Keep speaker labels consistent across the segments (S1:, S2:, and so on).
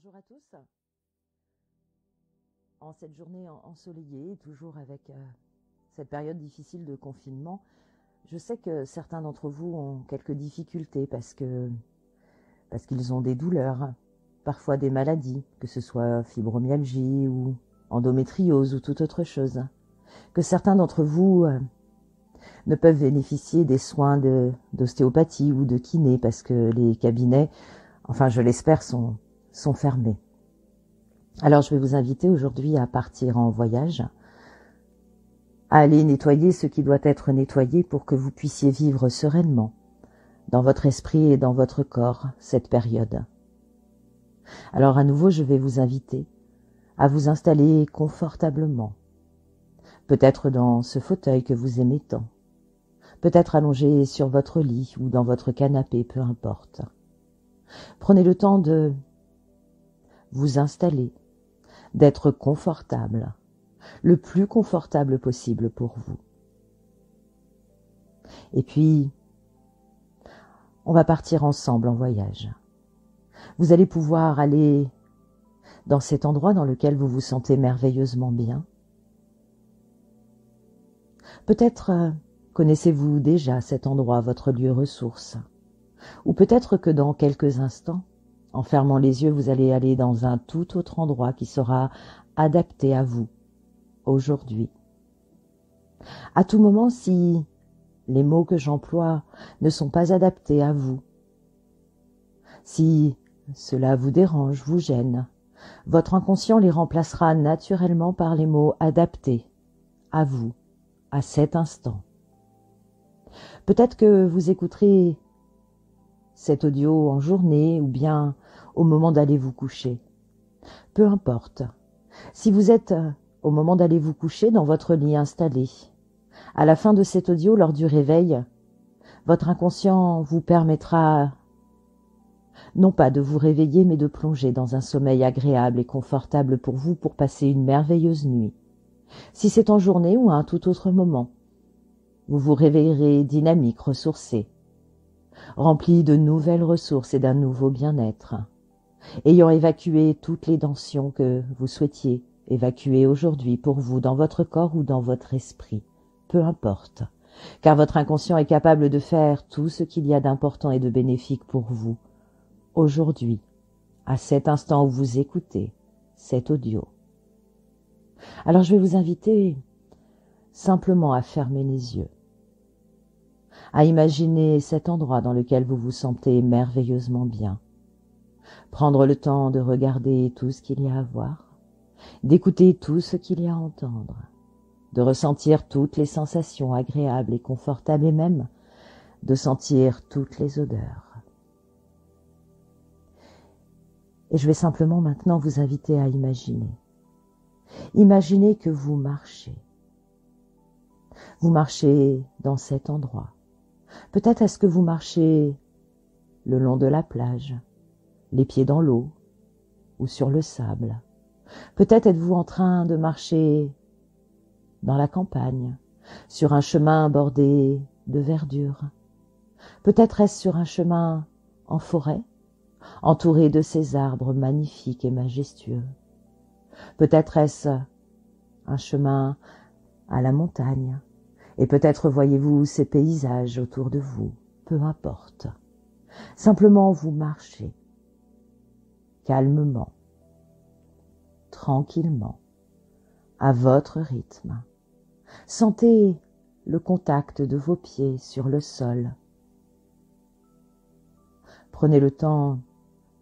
S1: Bonjour à tous. En cette journée ensoleillée, toujours avec cette période difficile de confinement, je sais que certains d'entre vous ont quelques difficultés parce qu'ils ont des douleurs, parfois des maladies, que ce soit fibromyalgie ou endométriose ou toute autre chose. Que certains d'entre vous ne peuvent bénéficier des soins d'ostéopathie ou de kiné parce que les cabinets, enfin je l'espère, sont fermés. Alors je vais vous inviter aujourd'hui à partir en voyage, à aller nettoyer ce qui doit être nettoyé pour que vous puissiez vivre sereinement, dans votre esprit et dans votre corps, cette période. Alors à nouveau, je vais vous inviter à vous installer confortablement, peut-être dans ce fauteuil que vous aimez tant, peut-être allongé sur votre lit ou dans votre canapé, peu importe. Prenez le temps de vous installer, d'être confortable, le plus confortable possible pour vous. Et puis, on va partir ensemble en voyage. Vous allez pouvoir aller dans cet endroit dans lequel vous vous sentez merveilleusement bien. Peut-être connaissez-vous déjà cet endroit, votre lieu ressource. Ou peut-être que dans quelques instants, en fermant les yeux, vous allez aller dans un tout autre endroit qui sera adapté à vous, aujourd'hui. À tout moment, si les mots que j'emploie ne sont pas adaptés à vous, si cela vous dérange, vous gêne, votre inconscient les remplacera naturellement par les mots adaptés à vous, à cet instant. Peut-être que vous écouterez cet audio en journée ou bien au moment d'aller vous coucher. Peu importe. Si vous êtes au moment d'aller vous coucher dans votre lit installé, à la fin de cet audio, lors du réveil, votre inconscient vous permettra non pas de vous réveiller, mais de plonger dans un sommeil agréable et confortable pour vous pour passer une merveilleuse nuit. Si c'est en journée ou à un tout autre moment, vous vous réveillerez dynamique, ressourcé, rempli de nouvelles ressources et d'un nouveau bien-être, ayant évacué toutes les tensions que vous souhaitiez évacuer aujourd'hui pour vous dans votre corps ou dans votre esprit, peu importe, car votre inconscient est capable de faire tout ce qu'il y a d'important et de bénéfique pour vous, aujourd'hui, à cet instant où vous écoutez cet audio. Alors je vais vous inviter simplement à fermer les yeux, à imaginer cet endroit dans lequel vous vous sentez merveilleusement bien, prendre le temps de regarder tout ce qu'il y a à voir, d'écouter tout ce qu'il y a à entendre, de ressentir toutes les sensations agréables et confortables et même de sentir toutes les odeurs. Et je vais simplement maintenant vous inviter à imaginer. Imaginez que vous marchez. Vous marchez dans cet endroit. Peut-être est-ce que vous marchez le long de la plage, les pieds dans l'eau ou sur le sable. Peut-être êtes-vous en train de marcher dans la campagne, sur un chemin bordé de verdure. Peut-être est-ce sur un chemin en forêt, entouré de ces arbres magnifiques et majestueux. Peut-être est-ce un chemin à la montagne, et peut-être voyez-vous ces paysages autour de vous, peu importe. Simplement vous marchez, calmement, tranquillement, à votre rythme. Sentez le contact de vos pieds sur le sol. Prenez le temps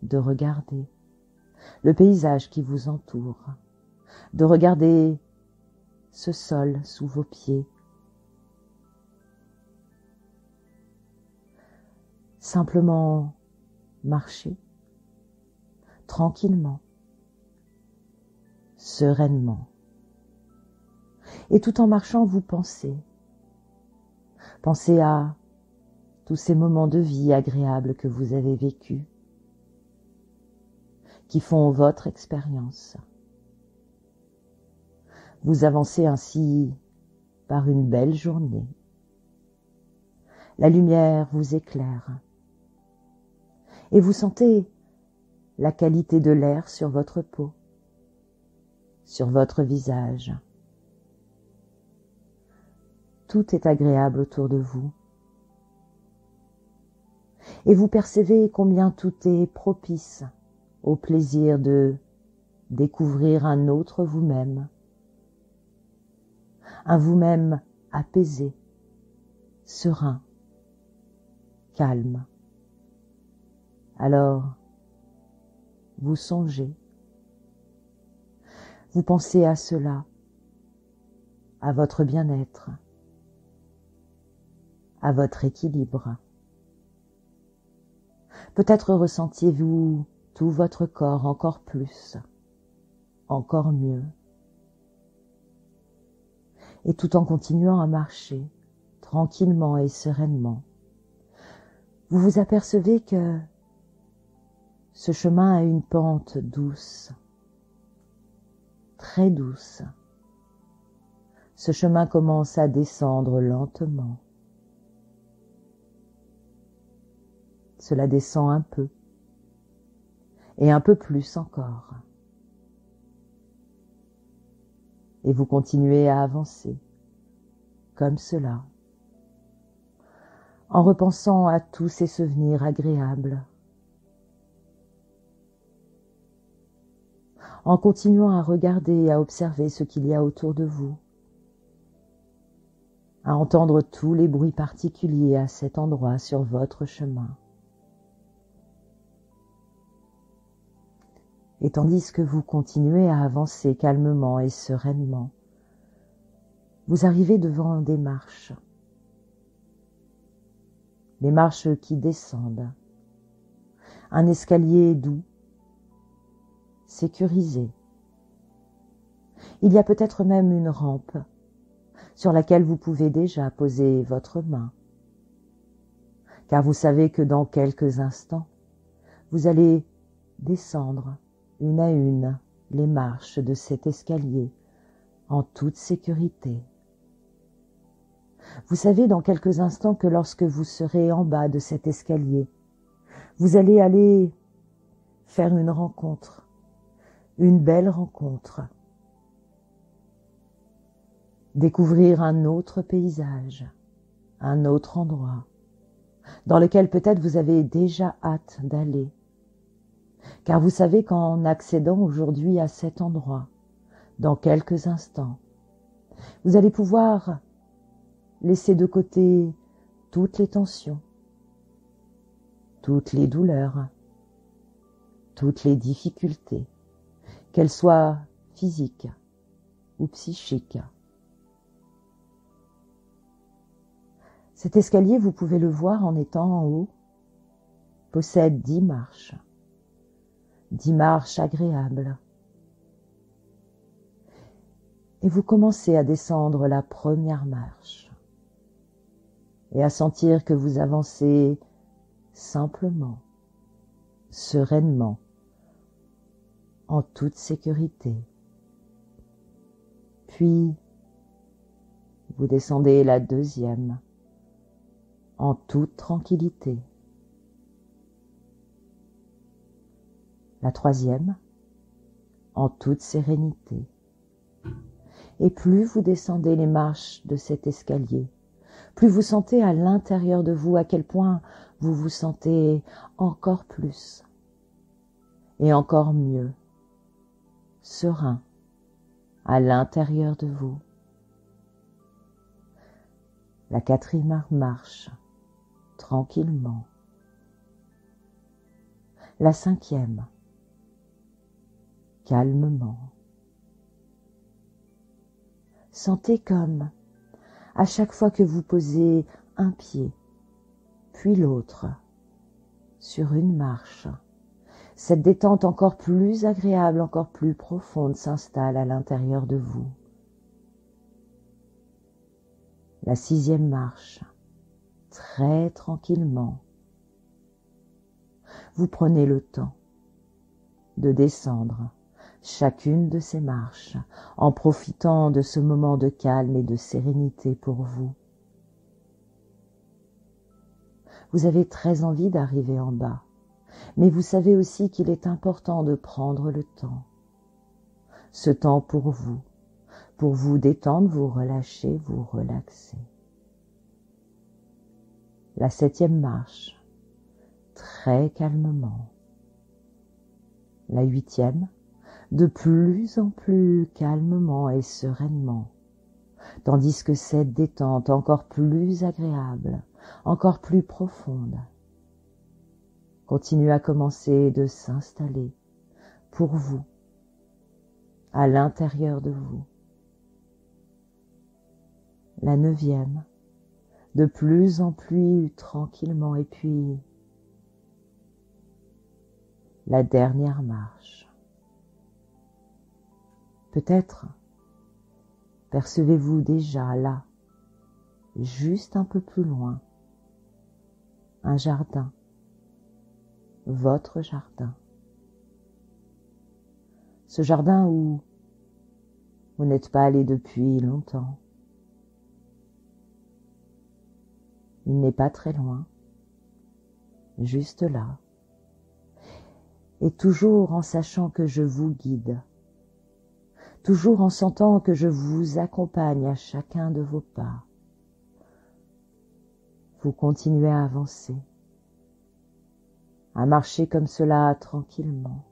S1: de regarder le paysage qui vous entoure, de regarder ce sol sous vos pieds. Simplement marchez, tranquillement, sereinement. Et tout en marchant, vous pensez. Pensez à tous ces moments de vie agréables que vous avez vécus, qui font votre expérience. Vous avancez ainsi par une belle journée. La lumière vous éclaire. Et vous sentez la qualité de l'air sur votre peau, sur votre visage. Tout est agréable autour de vous. Et vous percevez combien tout est propice au plaisir de découvrir un autre vous-même, un vous-même apaisé, serein, calme. Alors, vous songez, vous pensez à cela, à votre bien-être, à votre équilibre. Peut-être ressentiez-vous tout votre corps encore plus, encore mieux. Et tout en continuant à marcher, tranquillement et sereinement, vous vous apercevez que ce chemin a une pente douce, très douce. Ce chemin commence à descendre lentement. Cela descend un peu, et un peu plus encore. Et vous continuez à avancer, comme cela, en repensant à tous ces souvenirs agréables, en continuant à regarder et à observer ce qu'il y a autour de vous, à entendre tous les bruits particuliers à cet endroit sur votre chemin. Et tandis que vous continuez à avancer calmement et sereinement, vous arrivez devant des marches qui descendent, un escalier doux, sécurisé. Il y a peut-être même une rampe sur laquelle vous pouvez déjà poser votre main, car vous savez que dans quelques instants, vous allez descendre une à une les marches de cet escalier en toute sécurité. Vous savez dans quelques instants que lorsque vous serez en bas de cet escalier, vous allez aller faire une rencontre, une belle rencontre, découvrir un autre paysage, un autre endroit, dans lequel peut-être vous avez déjà hâte d'aller. Car vous savez qu'en accédant aujourd'hui à cet endroit, dans quelques instants, vous allez pouvoir laisser de côté toutes les tensions, toutes les douleurs, toutes les difficultés, qu'elles soient physiques ou psychiques. Cet escalier, vous pouvez le voir en étant en haut, possède 10 marches. 10 marches agréables. Et vous commencez à descendre la première marche et à sentir que vous avancez simplement, sereinement, en toute sécurité. Puis, vous descendez la deuxième, en toute tranquillité. La troisième, en toute sérénité. Et plus vous descendez les marches de cet escalier, plus vous sentez à l'intérieur de vous à quel point vous vous sentez encore plus et encore mieux, serein à l'intérieur de vous. La quatrième marche, tranquillement. La cinquième, calmement. Sentez comme, à chaque fois que vous posez un pied, puis l'autre, sur une marche, cette détente encore plus agréable, encore plus profonde s'installe à l'intérieur de vous. La sixième marche, très tranquillement. Vous prenez le temps de descendre chacune de ces marches en profitant de ce moment de calme et de sérénité pour vous. Vous avez très envie d'arriver en bas, Mais vous savez aussi qu'il est important de prendre le temps. Ce temps pour vous détendre, vous relâcher, vous relaxer. La 7e marche, très calmement. La 8e, de plus en plus calmement et sereinement, tandis que cette détente encore plus agréable, encore plus profonde, continue à commencer de s'installer pour vous, à l'intérieur de vous. La 9e, de plus en plus tranquillement, et puis la dernière marche. Peut-être percevez-vous déjà là, juste un peu plus loin, un jardin, votre jardin. Ce jardin où vous n'êtes pas allé depuis longtemps. Il n'est pas très loin, juste là. Et toujours en sachant que je vous guide, toujours en sentant que je vous accompagne à chacun de vos pas. Vous continuez à avancer, à marcher comme cela tranquillement.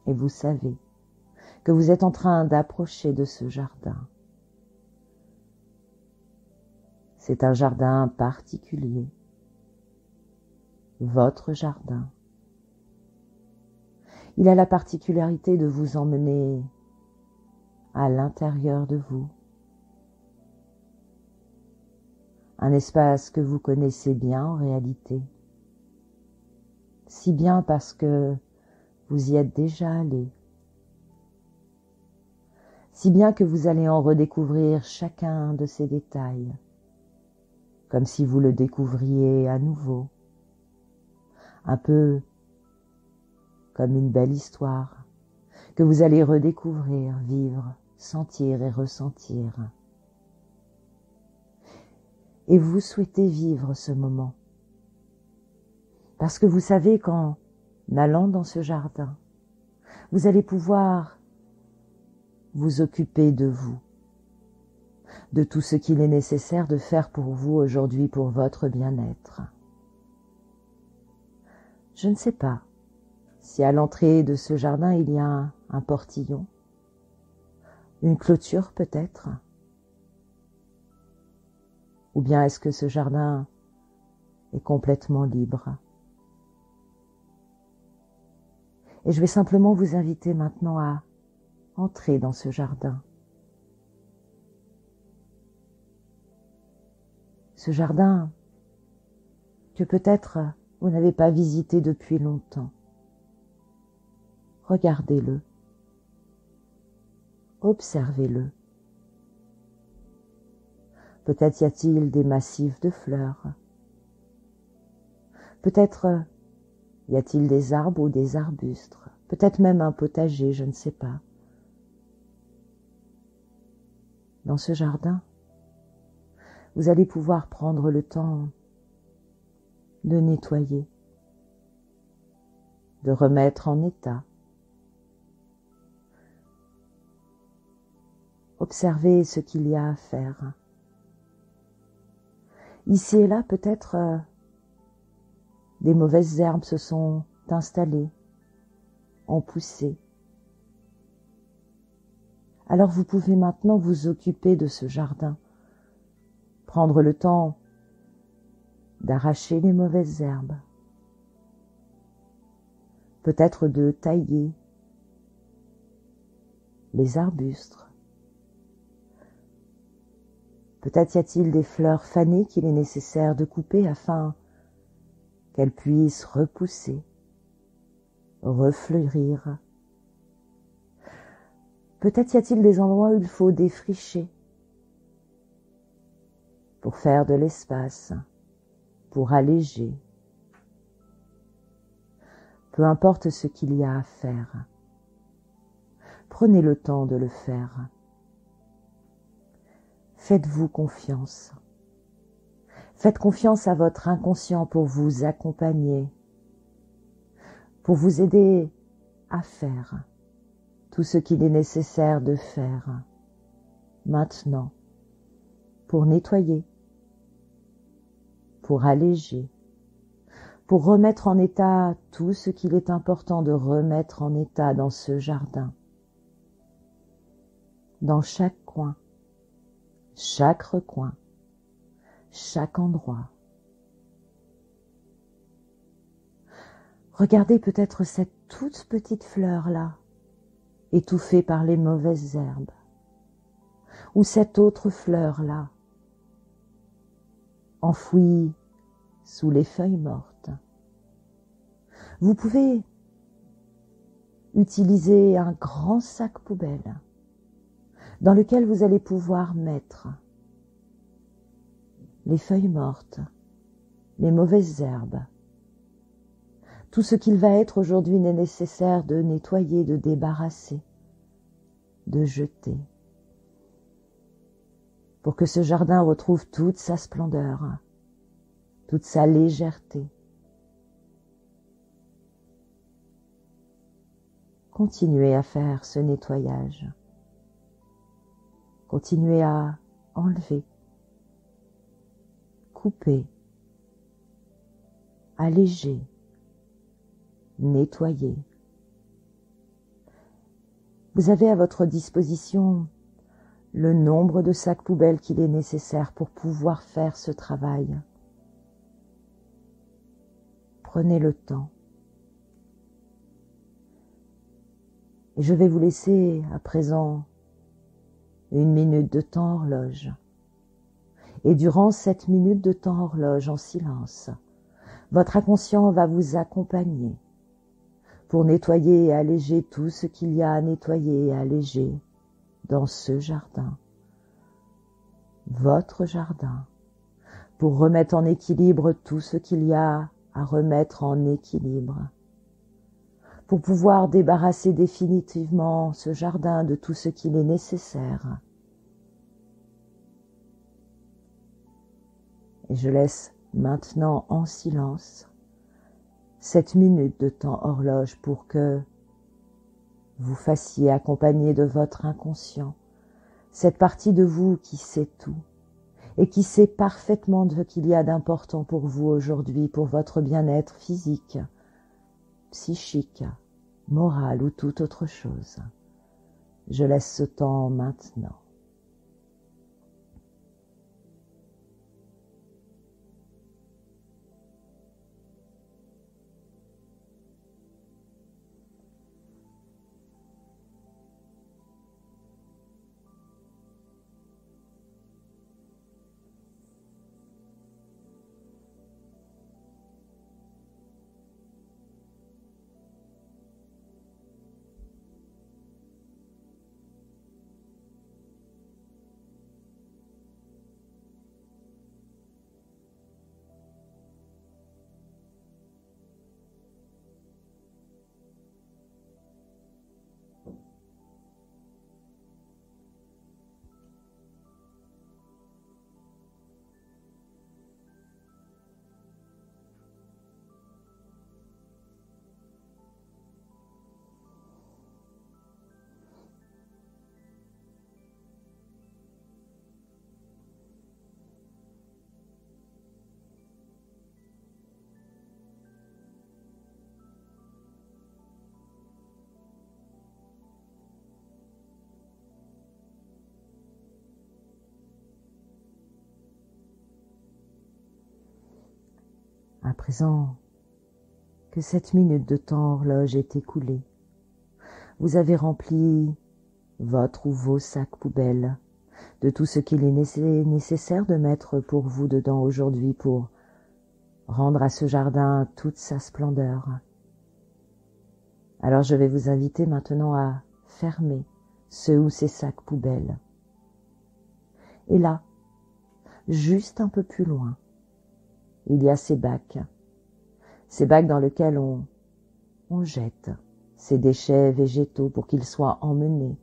S1: Et vous savez que vous êtes en train d'approcher de ce jardin. C'est un jardin particulier, votre jardin. Il a la particularité de vous emmener à l'intérieur de vous. Un espace que vous connaissez bien en réalité. Si bien parce que vous y êtes déjà allé. Si bien que vous allez en redécouvrir chacun de ces détails, comme si vous le découvriez à nouveau. Un peu comme une belle histoire que vous allez redécouvrir, vivre, sentir et ressentir. Et vous souhaitez vivre ce moment. Parce que vous savez qu'en allant dans ce jardin, vous allez pouvoir vous occuper de vous, de tout ce qu'il est nécessaire de faire pour vous aujourd'hui pour votre bien-être. Je ne sais pas si à l'entrée de ce jardin il y a un portillon, une clôture peut-être, ou bien est-ce que ce jardin est complètement libre. Et je vais simplement vous inviter maintenant à entrer dans ce jardin. Ce jardin que peut-être vous n'avez pas visité depuis longtemps. Regardez-le, observez-le. Peut-être y a-t-il des massifs de fleurs. Peut-être y a-t-il des arbres ou des arbustes. Peut-être même un potager, je ne sais pas. Dans ce jardin, vous allez pouvoir prendre le temps de nettoyer, de remettre en état. Observez ce qu'il y a à faire. Ici et là, peut-être des mauvaises herbes se sont installées, ont poussé. Alors vous pouvez maintenant vous occuper de ce jardin, prendre le temps d'arracher les mauvaises herbes, peut-être de tailler les arbustes. Peut-être y a-t-il des fleurs fanées qu'il est nécessaire de couper afin qu'elles puissent repousser, refleurir. Peut-être y a-t-il des endroits où il faut défricher pour faire de l'espace, pour alléger. Peu importe ce qu'il y a à faire, prenez le temps de le faire. Faites-vous confiance. Faites confiance à votre inconscient pour vous accompagner pour vous aider à faire tout ce qu'il est nécessaire de faire maintenant pour nettoyer, pour alléger, pour remettre en état tout ce qu'il est important de remettre en état dans ce jardin, dans chaque coin, chaque recoin, chaque endroit. Regardez peut-être cette toute petite fleur-là, étouffée par les mauvaises herbes, ou cette autre fleur-là, enfouie sous les feuilles mortes. Vous pouvez utiliser un grand sac poubelle dans lequel vous allez pouvoir mettre les feuilles mortes, les mauvaises herbes, tout ce qu'il va être aujourd'hui nécessaire de nettoyer, de débarrasser, de jeter, pour que ce jardin retrouve toute sa splendeur, toute sa légèreté. Continuez à faire ce nettoyage. Continuez à enlever, couper, alléger, nettoyer. Vous avez à votre disposition le nombre de sacs poubelles qu'il est nécessaire pour pouvoir faire ce travail. Prenez le temps. Et je vais vous laisser à présent 1 minute de temps horloge. Et durant cette minute de temps horloge en silence, votre inconscient va vous accompagner pour nettoyer et alléger tout ce qu'il y a à nettoyer et alléger dans ce jardin, votre jardin, pour remettre en équilibre tout ce qu'il y a à remettre en équilibre, pour pouvoir débarrasser définitivement ce jardin de tout ce qu'il est nécessaire. Et je laisse maintenant en silence cette minute de temps horloge pour que vous fassiez accompagner de votre inconscient cette partie de vous qui sait tout et qui sait parfaitement ce qu'il y a d'important pour vous aujourd'hui, pour votre bien-être physique, psychique, moral ou toute autre chose. Je laisse ce temps maintenant. À présent que cette minute de temps horloge est écoulée, vous avez rempli votre ou vos sacs poubelles de tout ce qu'il est nécessaire de mettre pour vous dedans aujourd'hui pour rendre à ce jardin toute sa splendeur. Alors je vais vous inviter maintenant à fermer ce ou ces sacs poubelles. Et là, juste un peu plus loin, il y a ces bacs dans lesquels on jette ces déchets végétaux pour qu'ils soient emmenés.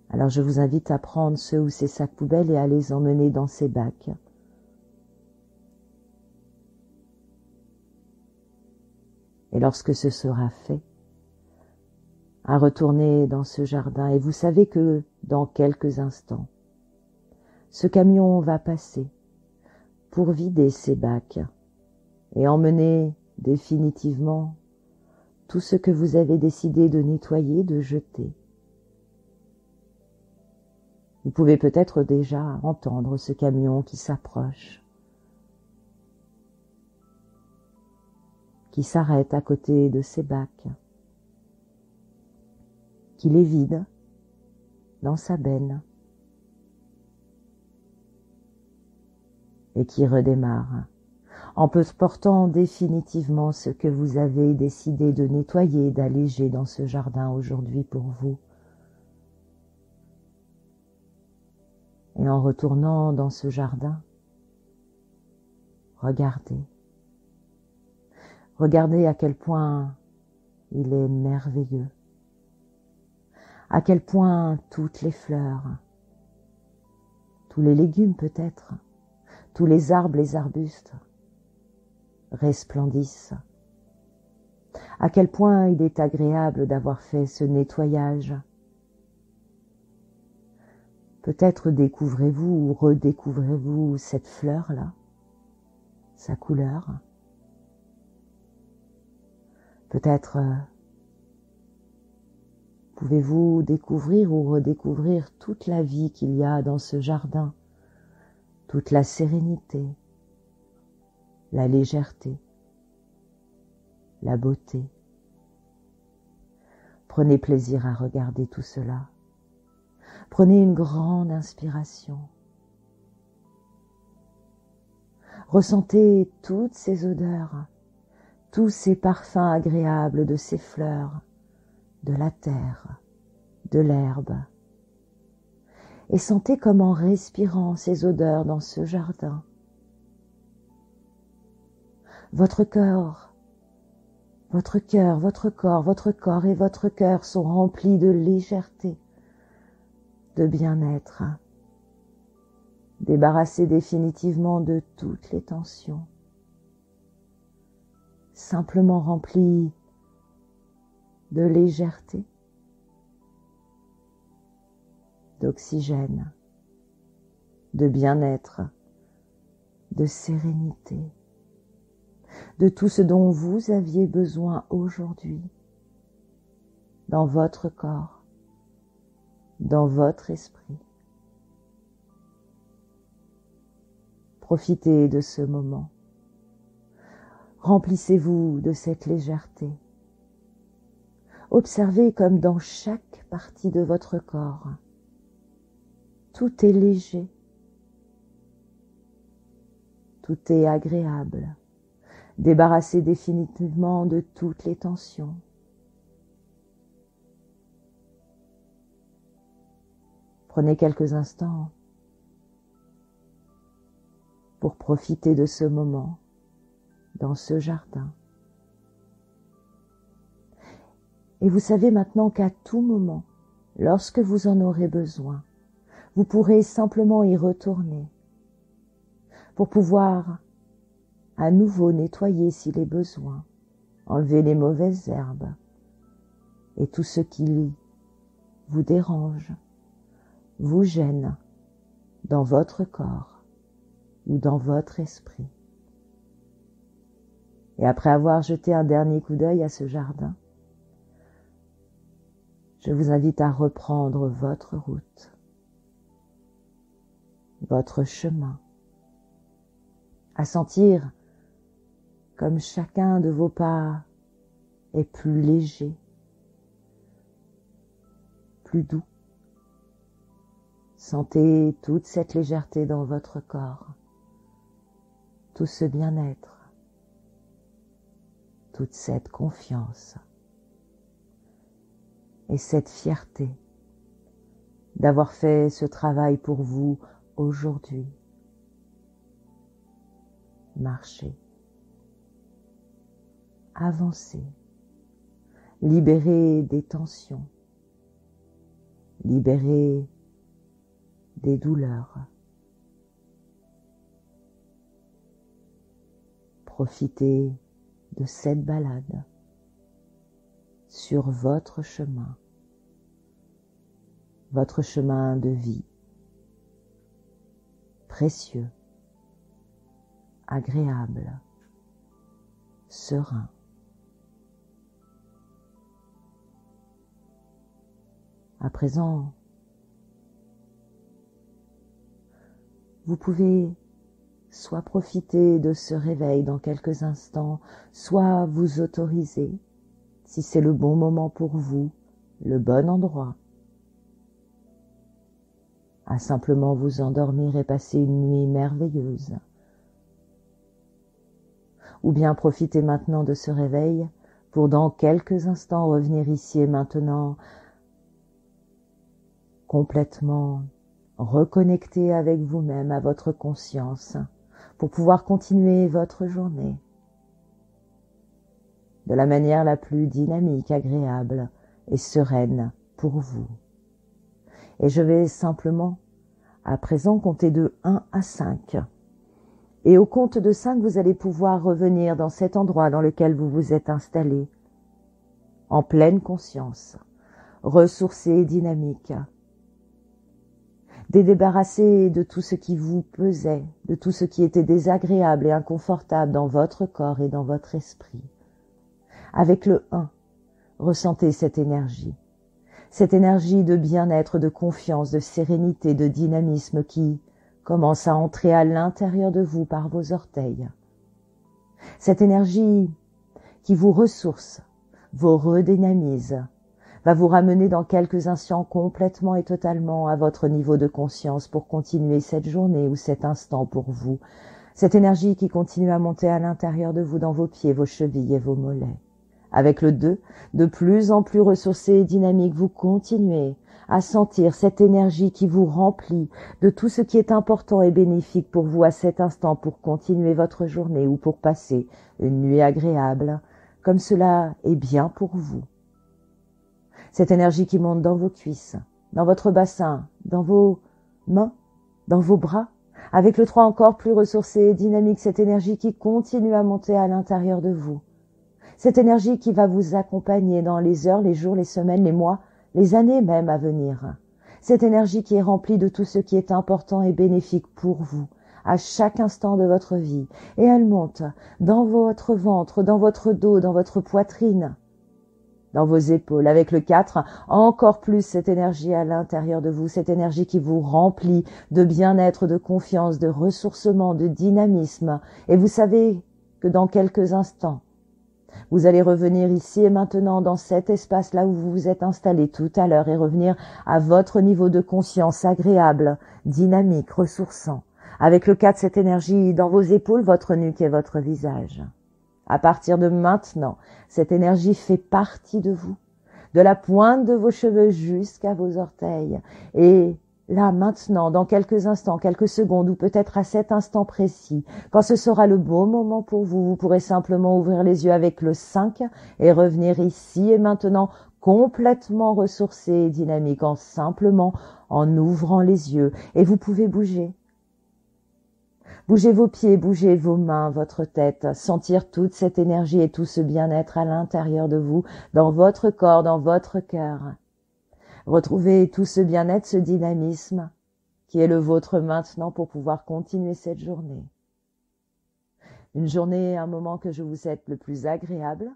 S1: Alors je vous invite à prendre ceux ou ces sacs poubelles et à les emmener dans ces bacs. Et lorsque ce sera fait, à retourner dans ce jardin, et vous savez que dans quelques instants, ce camion va passer pour vider ses bacs et emmener définitivement tout ce que vous avez décidé de nettoyer, de jeter. Vous pouvez peut-être déjà entendre ce camion qui s'approche, qui s'arrête à côté de ses bacs, qui les vide dans sa benne et qui redémarre en portant définitivement ce que vous avez décidé de nettoyer, d'alléger dans ce jardin aujourd'hui pour vous. Et en retournant dans ce jardin, regardez. Regardez à quel point il est merveilleux. À quel point toutes les fleurs, tous les légumes peut-être, tous les arbres, les arbustes resplendissent. À quel point il est agréable d'avoir fait ce nettoyage. Peut-être découvrez-vous ou redécouvrez-vous cette fleur-là, sa couleur. Peut-être pouvez-vous découvrir ou redécouvrir toute la vie qu'il y a dans ce jardin, toute la sérénité, la légèreté, la beauté. Prenez plaisir à regarder tout cela. Prenez une grande inspiration. Ressentez toutes ces odeurs, tous ces parfums agréables de ces fleurs, de la terre, de l'herbe. Et sentez comme en respirant ces odeurs dans ce jardin, votre corps et votre cœur sont remplis de légèreté, de bien-être, débarrassés définitivement de toutes les tensions, simplement remplis de légèreté, d'oxygène, de bien-être, de sérénité, de tout ce dont vous aviez besoin aujourd'hui, dans votre corps, dans votre esprit. Profitez de ce moment. Remplissez-vous de cette légèreté. Observez comme dans chaque partie de votre corps, tout est léger, tout est agréable, débarrassé définitivement de toutes les tensions. Prenez quelques instants pour profiter de ce moment dans ce jardin. Et vous savez maintenant qu'à tout moment, lorsque vous en aurez besoin, vous pourrez simplement y retourner pour pouvoir à nouveau nettoyer s'il est besoin, enlever les mauvaises herbes et tout ce qui vous dérange, vous gêne dans votre corps ou dans votre esprit. Et après avoir jeté un dernier coup d'œil à ce jardin, je vous invite à reprendre votre route, votre chemin, à sentir comme chacun de vos pas est plus léger, plus doux. Sentez toute cette légèreté dans votre corps, tout ce bien-être, toute cette confiance et cette fierté d'avoir fait ce travail pour vous aujourd'hui. Marchez, avancez, libérez des tensions, libérez des douleurs. Profitez de cette balade sur votre chemin de vie, précieux, agréable, serein. À présent, vous pouvez soit profiter de ce réveil dans quelques instants, soit vous autoriser, si c'est le bon moment pour vous, le bon endroit, à simplement vous endormir et passer une nuit merveilleuse. Ou bien profitez maintenant de ce réveil pour dans quelques instants revenir ici et maintenant complètement reconnecté avec vous-même, à votre conscience, pour pouvoir continuer votre journée de la manière la plus dynamique, agréable et sereine pour vous. Et je vais simplement, à présent, compter de 1 à 5. Et au compte de 5, vous allez pouvoir revenir dans cet endroit dans lequel vous vous êtes installé, en pleine conscience, ressourcé et dynamique, débarrassé de tout ce qui vous pesait, de tout ce qui était désagréable et inconfortable dans votre corps et dans votre esprit. Avec le 1, ressentez cette énergie de bien-être, de confiance, de sérénité, de dynamisme qui commence à entrer à l'intérieur de vous par vos orteils. Cette énergie qui vous ressource, vous redynamise, va vous ramener dans quelques instants complètement et totalement à votre niveau de conscience pour continuer cette journée ou cet instant pour vous. Cette énergie qui continue à monter à l'intérieur de vous, dans vos pieds, vos chevilles et vos mollets. Avec le 2, de plus en plus ressourcé et dynamique, vous continuez à sentir cette énergie qui vous remplit de tout ce qui est important et bénéfique pour vous à cet instant pour continuer votre journée ou pour passer une nuit agréable, comme cela est bien pour vous. Cette énergie qui monte dans vos cuisses, dans votre bassin, dans vos mains, dans vos bras. Avec le 3 encore plus ressourcé et dynamique, cette énergie qui continue à monter à l'intérieur de vous. Cette énergie qui va vous accompagner dans les heures, les jours, les semaines, les mois, les années même à venir. Cette énergie qui est remplie de tout ce qui est important et bénéfique pour vous, à chaque instant de votre vie. Et elle monte dans votre ventre, dans votre dos, dans votre poitrine, dans vos épaules. Avec le 4, encore plus cette énergie à l'intérieur de vous, cette énergie qui vous remplit de bien-être, de confiance, de ressourcement, de dynamisme. Et vous savez que dans quelques instants, vous allez revenir ici et maintenant dans cet espace-là où vous vous êtes installé tout à l'heure et revenir à votre niveau de conscience agréable, dynamique, ressourçant. Avec le 4, cette énergie dans vos épaules, votre nuque et votre visage. À partir de maintenant, cette énergie fait partie de vous, de la pointe de vos cheveux jusqu'à vos orteils. Et là, maintenant, dans quelques instants, quelques secondes, ou peut-être à cet instant précis, quand ce sera le bon moment pour vous, vous pourrez simplement ouvrir les yeux avec le 5 et revenir ici et maintenant complètement ressourcé et dynamique, en ouvrant les yeux. Et vous pouvez bouger. Bougez vos pieds, bougez vos mains, votre tête, sentir toute cette énergie et tout ce bien-être à l'intérieur de vous, dans votre corps, dans votre cœur. Retrouvez tout ce bien-être, ce dynamisme qui est le vôtre maintenant pour pouvoir continuer cette journée. Une journée, un moment que je vous souhaite le plus agréable.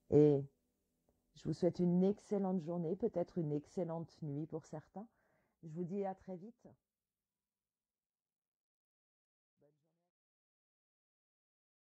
S1: Et je vous souhaite une excellente journée, peut-être une excellente nuit pour certains. Je vous dis à très vite.